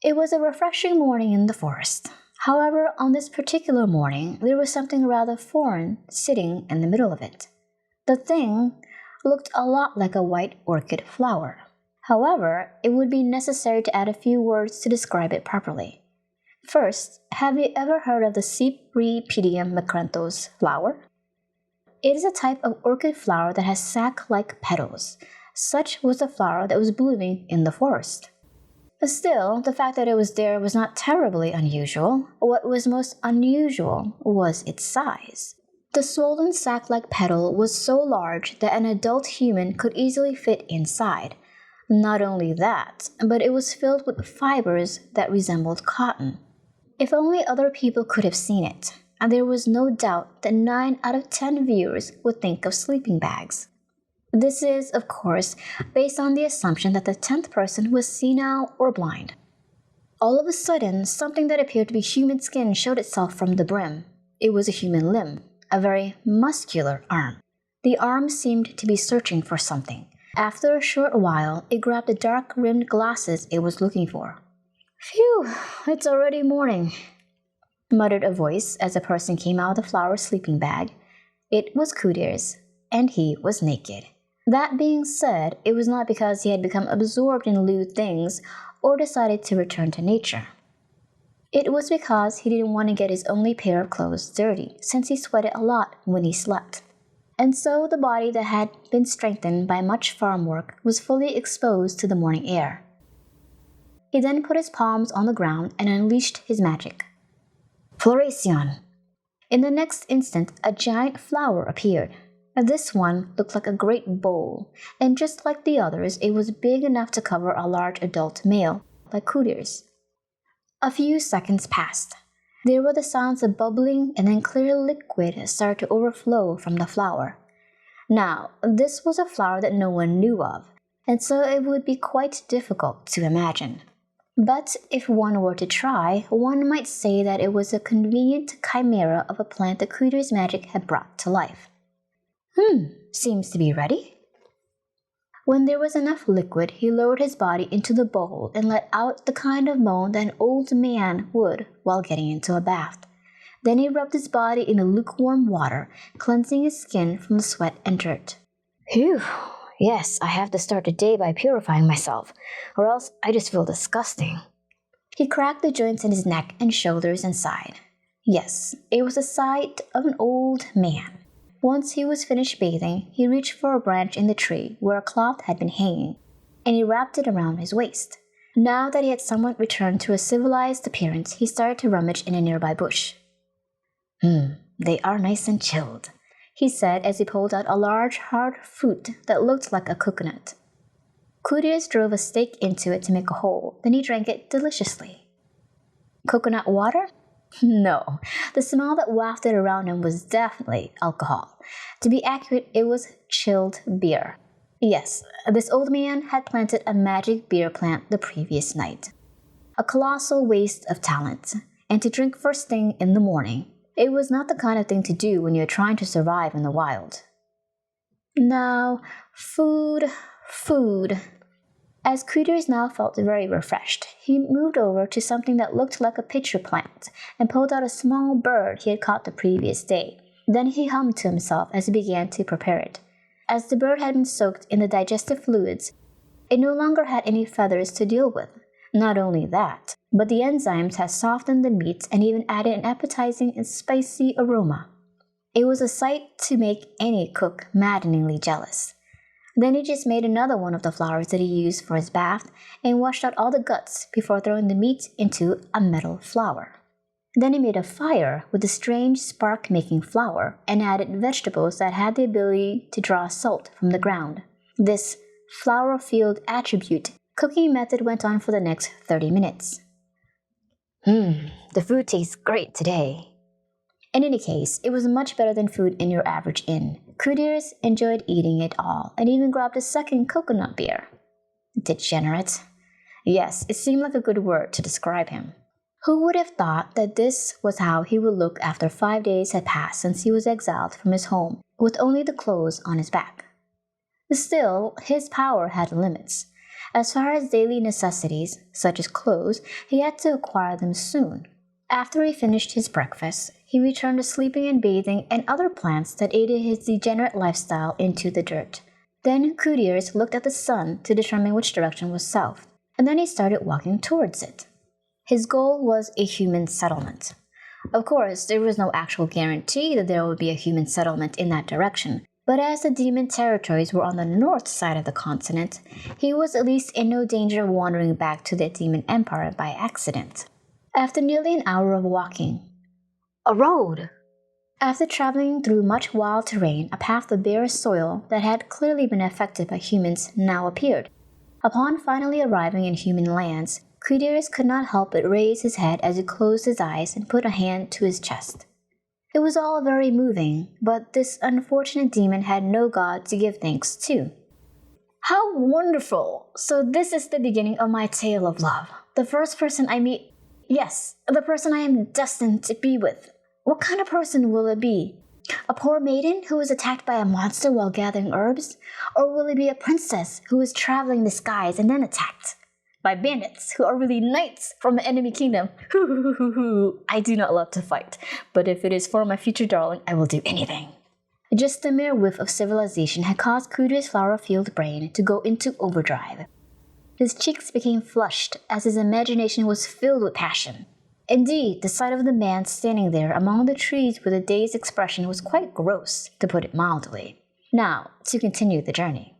It was a refreshing morning in the forest. However, on this particular morning, there was something rather foreign sitting in the middle of it. The thing looked a lot like a white orchid flower. However, it would be necessary to add a few words to describe it properly. First, have you ever heard of the Cypripedium macranthus flower? It is a type of orchid flower that has sac-like petals. Such was the flower that was blooming in the forest. But still, the fact that it was there was not terribly unusual. What was most unusual was its size. The swollen sac-like petal was so large that an adult human could easily fit inside. Not only that, but it was filled with fibers that resembled cotton. If only other people could have seen it, and there was no doubt that 9 out of 10 viewers would think of sleeping bags. This is, of course, based on the assumption that the 10th person was senile or blind. All of a sudden, something that appeared to be human skin showed itself from the brim. It was a human limb, a very muscular arm. The arm seemed to be searching for something. After a short while, it grabbed the dark-rimmed glasses it was looking for. "Phew, it's already morning," muttered a voice as a person came out of the flower sleeping bag. It was Cootiers, and he was naked. That being said, it was not because he had become absorbed in lewd things or decided to return to nature. It was because he didn't want to get his only pair of clothes dirty, since he sweated a lot when he slept. And so the body that had been strengthened by much farm work was fully exposed to the morning air. He then put his palms on the ground and unleashed his magic. Floration! In the next instant, a giant flower appeared. This one looked like a great bowl, and just like the others, it was big enough to cover a large adult male, like Cootiers. A few seconds passed. There were the sounds of bubbling, and then clear liquid started to overflow from the flower. Now, this was a flower that no one knew of, and so it would be quite difficult to imagine. But if one were to try, one might say that it was a convenient chimera of a plant that Cooter's magic had brought to life. Seems to be ready. When there was enough liquid, he lowered his body into the bowl and let out the kind of moan that an old man would while getting into a bath. Then he rubbed his body in the lukewarm water, cleansing his skin from the sweat and dirt. Phew, yes, I have to start the day by purifying myself, or else I just feel disgusting. He cracked the joints in his neck and shoulders and sighed. Yes, it was the sight of an old man. Once he was finished bathing, he reached for a branch in the tree where a cloth had been hanging, and he wrapped it around his waist. Now that he had somewhat returned to a civilized appearance, he started to rummage in a nearby bush. They are nice and chilled, he said as he pulled out a large hard fruit that looked like a coconut. Cootiers drove a stake into it to make a hole, then he drank it deliciously. Coconut water? No, the smell that wafted around him was definitely alcohol. To be accurate, it was chilled beer. Yes, this old man had planted a magic beer plant the previous night. A colossal waste of talent, and to drink first thing in the morning. It was not the kind of thing to do when you're trying to survive in the wild. Now, food. As Cootiers now felt very refreshed, he moved over to something that looked like a pitcher plant and pulled out a small bird he had caught the previous day. Then he hummed to himself as he began to prepare it. As the bird had been soaked in the digestive fluids, it no longer had any feathers to deal with. Not only that, but the enzymes had softened the meat and even added an appetizing and spicy aroma. It was a sight to make any cook maddeningly jealous. Then he just made another one of the flowers that he used for his bath and washed out all the guts before throwing the meat into a metal flour. Then he made a fire with the strange spark-making flour and added vegetables that had the ability to draw salt from the ground. This flower field attribute cooking method went on for the next 30 minutes. The food tastes great today. In any case, it was much better than food in your average inn. Cootiers enjoyed eating it all, and even grabbed a second coconut beer. Degenerate. Yes, it seemed like a good word to describe him. Who would have thought that this was how he would look after 5 days had passed since he was exiled from his home, with only the clothes on his back? Still, his power had limits. As far as daily necessities, such as clothes, he had to acquire them soon. After he finished his breakfast, he returned to sleeping and bathing and other plans that aided his degenerate lifestyle into the dirt. Then Coutiers looked at the sun to determine which direction was south, and then he started walking towards it. His goal was a human settlement. Of course, there was no actual guarantee that there would be a human settlement in that direction, but as the demon territories were on the north side of the continent, he was at least in no danger of wandering back to the demon empire by accident. After nearly an hour of walking, a road! After traveling through much wild terrain, a path of bare soil that had clearly been affected by humans now appeared. Upon finally arriving in human lands, Coutiers could not help but raise his head as he closed his eyes and put a hand to his chest. It was all very moving, but this unfortunate demon had no god to give thanks to. How wonderful! So this is the beginning of my tale of love. The first person I meet, yes, the person I am destined to be with. What kind of person will it be? A poor maiden who was attacked by a monster while gathering herbs? Or will it be a princess who was traveling the skies and then attacked by bandits who are really knights from the enemy kingdom? I do not love to fight, but if it is for my future darling, I will do anything. Just the mere whiff of civilization had caused Coutier's flower-filled brain to go into overdrive. His cheeks became flushed as his imagination was filled with passion. Indeed, the sight of the man standing there among the trees with a dazed expression was quite gross, to put it mildly. Now, to continue the journey.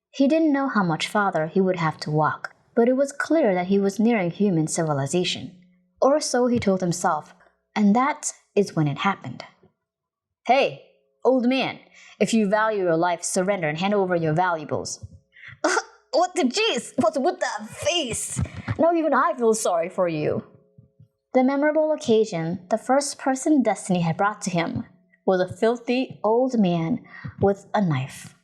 He didn't know how much farther he would have to walk, but it was clear that he was nearing human civilization. Or so he told himself, and that is when it happened. Hey, old man, if you value your life, surrender and hand over your valuables. What the jeez? What's with that face? Now even I feel sorry for you. The memorable occasion, the first person destiny had brought to him, was a filthy old man with a knife.